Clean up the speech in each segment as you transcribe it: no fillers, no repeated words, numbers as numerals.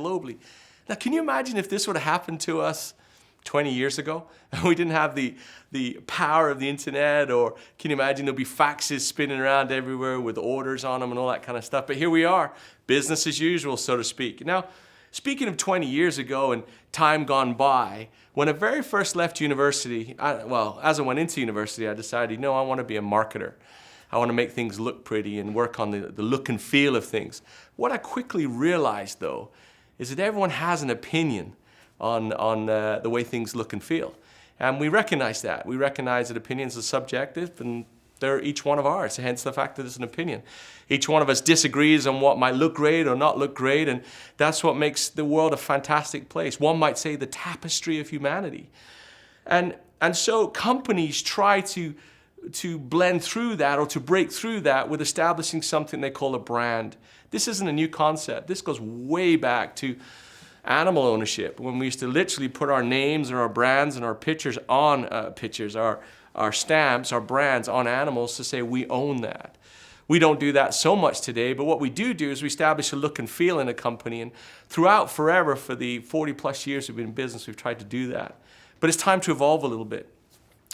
globally. Now, can you imagine if this would have happened to us 20 years ago and we didn't have the power of the internet? Or can you imagine there'll be faxes spinning around everywhere with orders on them and all that kind of stuff? But here we are, business as usual, so to speak. Now, speaking of 20 years ago and time gone by, when I very first left university, as I went into university, I decided, I want to be a marketer. I want to make things look pretty and work on the look and feel of things. What I quickly realized, though, is that everyone has an opinion on the way things look and feel. And we recognize that. We recognize that opinions are subjective, and they're each one of ours, hence the fact that it's an opinion. Each one of us disagrees on what might look great or not look great, and that's what makes the world a fantastic place. One might say the tapestry of humanity. And so companies try to blend through that or to break through that with establishing something they call a brand. This isn't a new concept. This goes way back to animal ownership, when we used to literally put our names and our brands and our pictures on our stamps, our brands on animals to say we own that. We don't do that so much today, but what we do is we establish a look and feel in a company, and throughout forever, for the 40 plus years we've been in business, we've tried to do that. But it's time to evolve a little bit.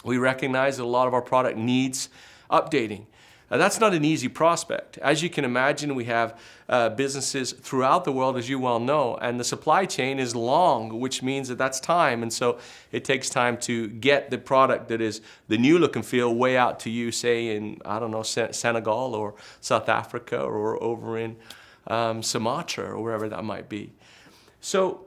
We recognize that a lot of our product needs updating. Now, that's not an easy prospect. As you can imagine, we have businesses throughout the world, as you well know, and the supply chain is long, which means that that's time. And so it takes time to get the product that is the new look and feel way out to you, say in, Senegal or South Africa or over in Sumatra or wherever that might be. So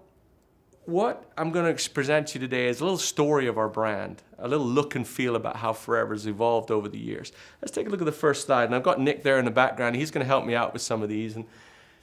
what I'm going to present to you today is a little story of our brand, a little look and feel about how Forever has evolved over the years. Let's take a look at the first slide. And I've got Nick there in the background. He's going to help me out with some of these.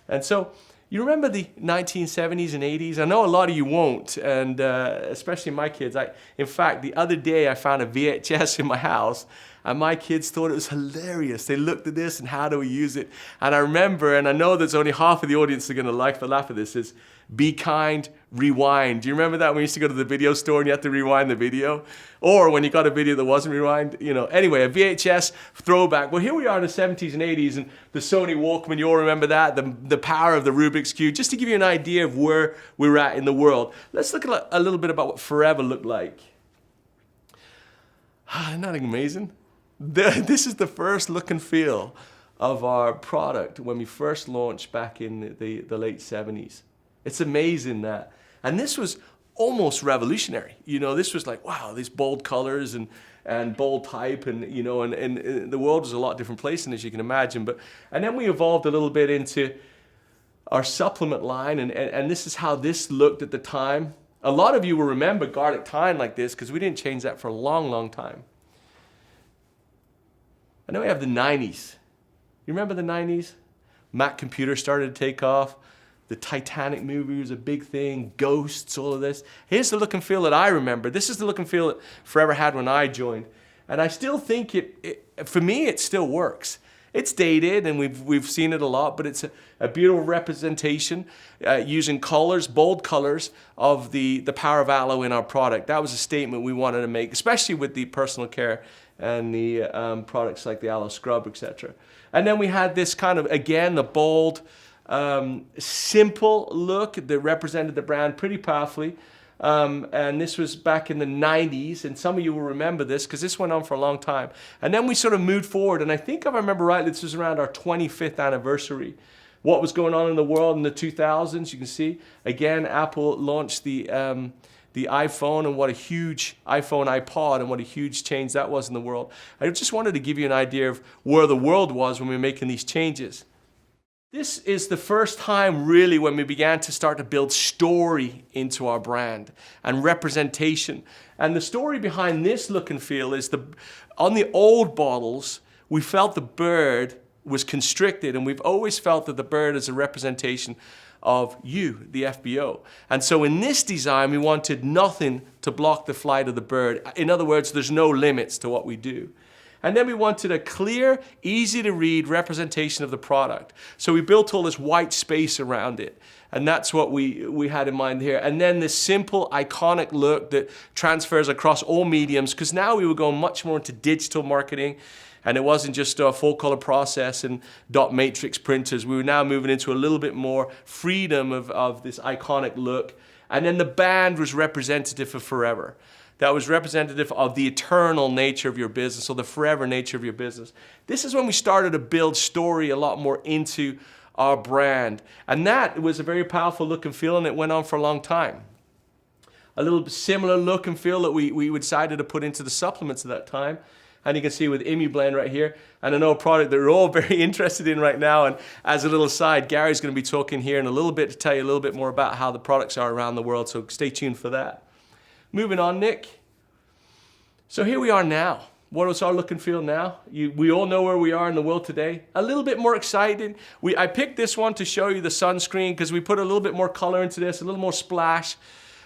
And so you remember the 1970s and 80s? I know a lot of you won't, and especially my kids. In fact, the other day I found a VHS in my house, and my kids thought it was hilarious. They looked at this and how do we use it? And I remember, and I know there's only half of the audience that are going to laugh at this, is Be Kind, Rewind. Do you remember that when we used to go to the video store and you had to rewind the video? Or when you got a video that wasn't rewind, Anyway, a VHS throwback. Well, here we are in the 70s and 80s, and the Sony Walkman, you all remember that, the power of the Rubik's Cube, just to give you an idea of where we're at in the world. Let's look at a little bit about what Forever looked like. Isn't that amazing? This is the first look and feel of our product when we first launched back in the late 70s. It's amazing that. And this was almost revolutionary. This was like, wow, these bold colors and bold type, and the world was a lot different place than as you can imagine. And then we evolved a little bit into our supplement line, and this is how this looked at the time. A lot of you will remember garlic thyme like this because we didn't change that for a long, long time. And then we have the 90s. You remember the 90s? Mac computer started to take off. The Titanic movie was a big thing. Ghosts, all of this. Here's the look and feel that I remember. This is the look and feel that Forever had when I joined. And I still think for me, it still works. It's dated, and we've seen it a lot, but it's a beautiful representation using colors, bold colors of the power of aloe in our product. That was a statement we wanted to make, especially with the personal care and the products like the aloe scrub, etc. And then we had this kind of, again, the bold, simple look that represented the brand pretty powerfully. And this was back in the 90s, and some of you will remember this because this went on for a long time. And then we sort of moved forward, and I think if I remember rightly, this was around our 25th anniversary. What was going on in the world in the 2000s, you can see. Again, Apple launched the iPhone, and what a huge iPod, and what a huge change that was in the world. I just wanted to give you an idea of where the world was when we were making these changes. This is the first time really when we began to start to build story into our brand and representation. And the story behind this look and feel is on the old bottles, we felt the bird was constricted, and we've always felt that the bird is a representation of you, the FBO. And so in this design, we wanted nothing to block the flight of the bird. In other words, there's no limits to what we do. And then we wanted a clear, easy to read representation of the product. So we built all this white space around it. And that's what we had in mind here. And then this simple, iconic look that transfers across all mediums, because now we were going much more into digital marketing And it wasn't just a full color process and dot matrix printers. We were now moving into a little bit more freedom of this iconic look. And then the band was representative of forever. That was representative of the eternal nature of your business, or the forever nature of your business. This is when we started to build story a lot more into our brand. And that was a very powerful look and feel, and it went on for a long time. A little similar look and feel that we decided to put into the supplements at that time. And you can see with ImmuBlend right here, and I know a product that we're all very interested in right now. And as a little aside, Gary's going to be talking here in a little bit to tell you a little bit more about how the products are around the world, so stay tuned for that. Moving on, Nick. So here we are now. What is our look and feel now? We all know where we are in the world today. A little bit more excited. I picked this one to show you the sunscreen because we put a little bit more color into this, a little more splash.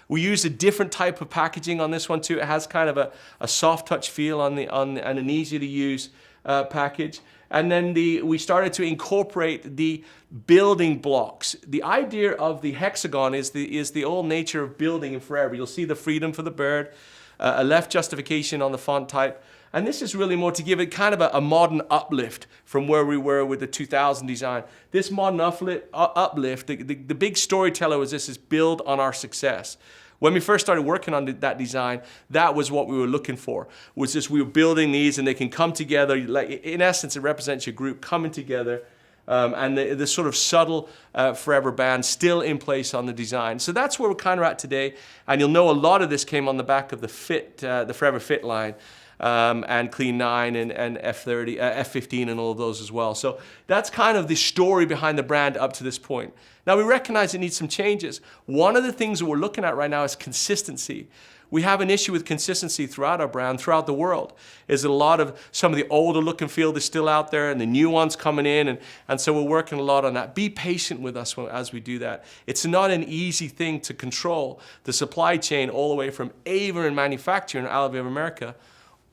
We used a different type of packaging on this one too. It has kind of a soft touch feel on an easy to use package. And then we started to incorporate the building blocks. The idea of the hexagon is the old nature of building and forever. You'll see the freedom for the bird, a left justification on the font type. And this is really more to give it kind of a modern uplift from where we were with the 2000 design. This modern uplift, the big storyteller was this is build on our success. When we first started working on that design, that was what we were looking for. Was just we were building these and they can come together. Like in essence, it represents your group coming together, and the sort of subtle forever band still in place on the design. So that's where we're kind of at today. And you'll know a lot of this came on the back of the Forever Fit line. And Clean 9 and F30, F15 and all of those as well. So that's kind of the story behind the brand up to this point. Now we recognize it needs some changes. One of the things that we're looking at right now is consistency. We have an issue with consistency throughout our brand, throughout the world. Is that a lot of some of the older look and feel is still out there and the new ones coming in. And so we're working a lot on that. Be patient with us as we do that. It's not an easy thing to control the supply chain all the way from Avon manufacturing in Alabama, America,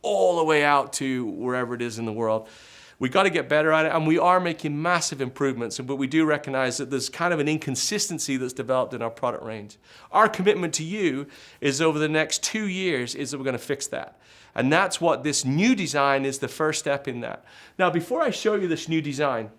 all the way out to wherever it is in the world. We've got to get better at it, and we are making massive improvements, but we do recognize that there's kind of an inconsistency that's developed in our product range. Our commitment to you is over the next 2 years is that we're going to fix that. And that's what this new design is, the first step in that. Now, before I show you this new design,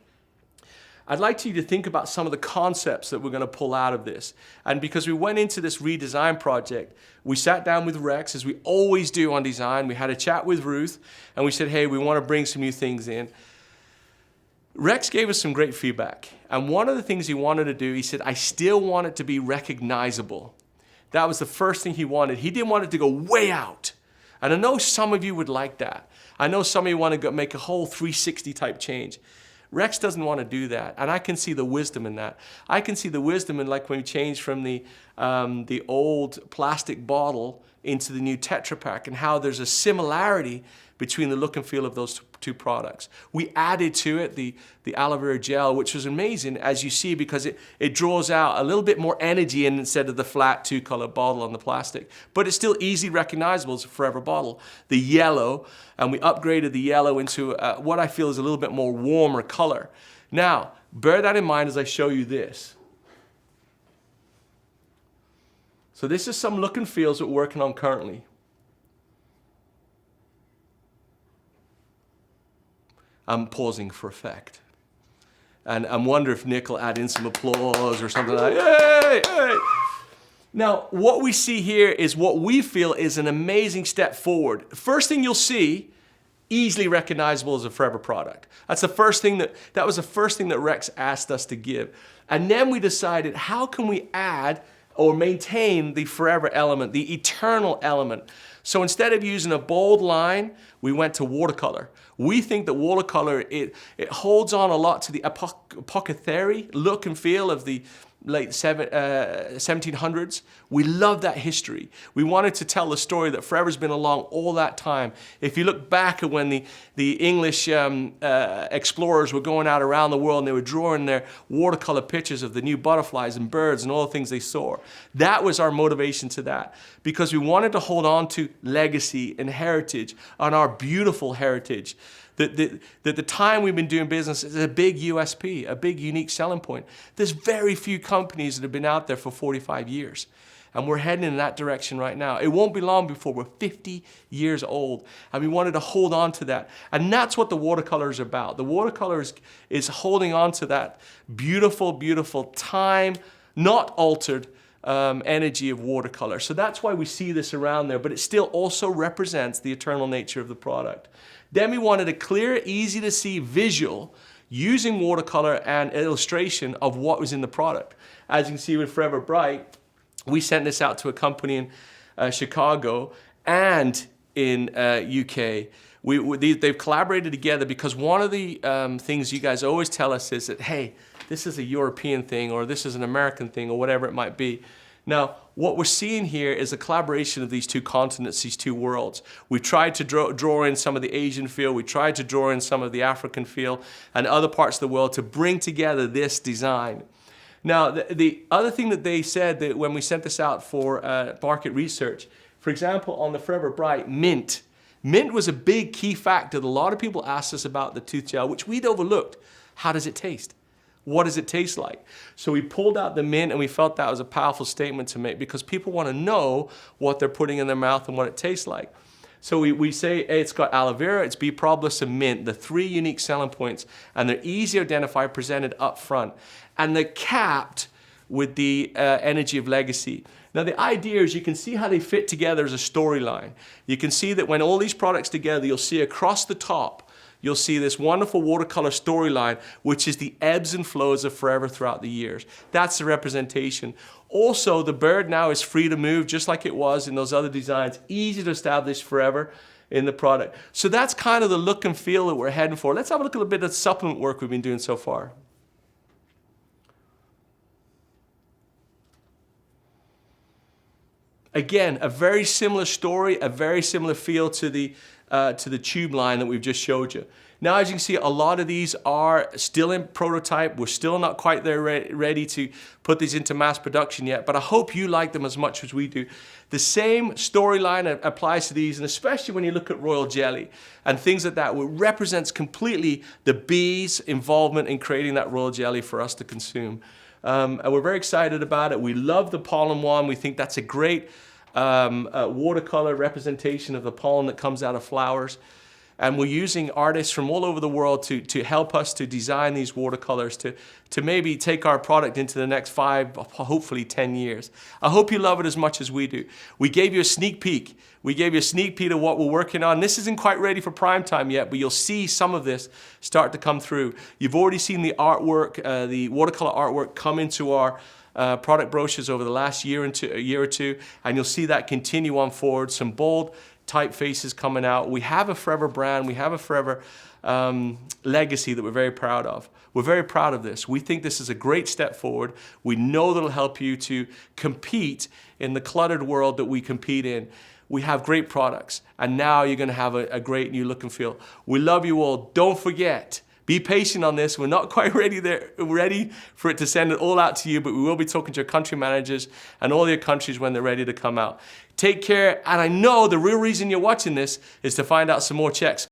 I'd like you to think about some of the concepts that we're going to pull out of this. And because we went into this redesign project, we sat down with Rex, as we always do on design. We had a chat with Ruth, and we said, hey, we want to bring some new things in. Rex gave us some great feedback. And one of the things he wanted to do, he said, I still want it to be recognizable. That was the first thing he wanted. He didn't want it to go way out. And I know some of you would like that. I know some of you want to make a whole 360 type change. Rex doesn't want to do that, and I can see the wisdom in that. I can see the wisdom in like when we changed from the old plastic bottle into the new Tetra Pak and how there's a similarity between the look and feel of those two products. We added to it the aloe vera gel, which was amazing, as you see, because it draws out a little bit more energy in instead of the flat two-color bottle on the plastic. But it's still easily recognizable as a forever bottle. The yellow, and we upgraded the yellow into what I feel is a little bit more warmer color. Now, bear that in mind as I show you this. So this is some look and feels that we're working on currently. I'm pausing for effect. And I wonder if Nick will add in some applause or something like, hey, hey. Now, what we see here is what we feel is an amazing step forward. First thing you'll see, easily recognizable as a forever product. That's the first thing that was the first thing that Rex asked us to give. And then we decided, how can we add or maintain the forever element, the eternal element? So instead of using a bold line, we went to watercolor. We think that watercolor, it holds on a lot to the apothecary look and feel of the late 1700s. We love that history. We wanted to tell the story that forever's been along all that time. If you look back at when the English explorers were going out around the world and they were drawing their watercolor pictures of the new butterflies and birds and all the things they saw, that was our motivation to that, because we wanted to hold on to legacy and heritage, on our beautiful heritage. that the time we've been doing business is a big USP, a big unique selling point. There's very few companies that have been out there for 45 years. And we're heading in that direction right now. It won't be long before we're 50 years old. And we wanted to hold on to that. And that's what the watercolor is about. The watercolor is holding on to that beautiful, beautiful time, not altered energy of watercolor. So that's why we see this around there, but it still also represents the eternal nature of the product. Then we wanted a clear, easy to see visual using watercolor and illustration of what was in the product. As you can see with Forever Bright, we sent this out to a company in Chicago and in UK. They've collaborated together because one of the things you guys always tell us is that, hey, this is a European thing or this is an American thing or whatever it might be. Now, what we're seeing here is a collaboration of these two continents, these two worlds. We tried to draw in some of the Asian feel, we tried to draw in some of the African feel and other parts of the world to bring together this design. Now, the other thing that they said that when we sent this out for market research, for example, on the Forever Bright, mint. Mint was a big key factor that a lot of people asked us about the tooth gel, which we'd overlooked. How does it taste? What does it taste like? So we pulled out the mint and we felt that was a powerful statement to make because people want to know what they're putting in their mouth and what it tastes like. So we say, hey, it's got aloe vera, it's B. proboscis, and mint, the three unique selling points, and they're easy to identify, presented up front. And they're capped with the energy of legacy. Now the idea is you can see how they fit together as a storyline. You can see that when all these products together, you'll see across the top, you'll see this wonderful watercolor storyline, which is the ebbs and flows of Forever throughout the years. That's the representation. Also, the bird now is free to move, just like it was in those other designs. Easy to establish Forever in the product. So that's kind of the look and feel that we're heading for. Let's have a look at a bit of the supplement work we've been doing so far. Again, a very similar story, a very similar feel to the tube line that we've just showed you. Now, as you can see, a lot of these are still in prototype. We're still not quite there ready to put these into mass production yet, but I hope you like them as much as we do. The same storyline applies to these, and especially when you look at royal jelly and things like that, it represents completely the bees' involvement in creating that royal jelly for us to consume. And we're very excited about it. We love the pollen one. We think that's a great watercolor representation of the pollen that comes out of flowers. And we're using artists from all over the world to help us to design these watercolors to maybe take our product into the next 5, hopefully 10 years. I hope you love it as much as we do. We gave you a sneak peek. We gave you a sneak peek of what we're working on. This isn't quite ready for prime time yet, but you'll see some of this start to come through. You've already seen the artwork, the watercolor artwork come into our product brochures over the last year or two, and you'll see that continue on forward. Some bold typefaces coming out. We have a Forever brand. We have a Forever legacy that we're very proud of. We're very proud of this. We think this is a great step forward. We know that it'll help you to compete in the cluttered world that we compete in. We have great products, and now you're going to have a great new look and feel. We love you all. Don't forget, be patient on this. We're not quite ready for it to send it all out to you, but we will be talking to your country managers and all your countries when they're ready to come out. Take care, and I know the real reason you're watching this is to find out some more checks.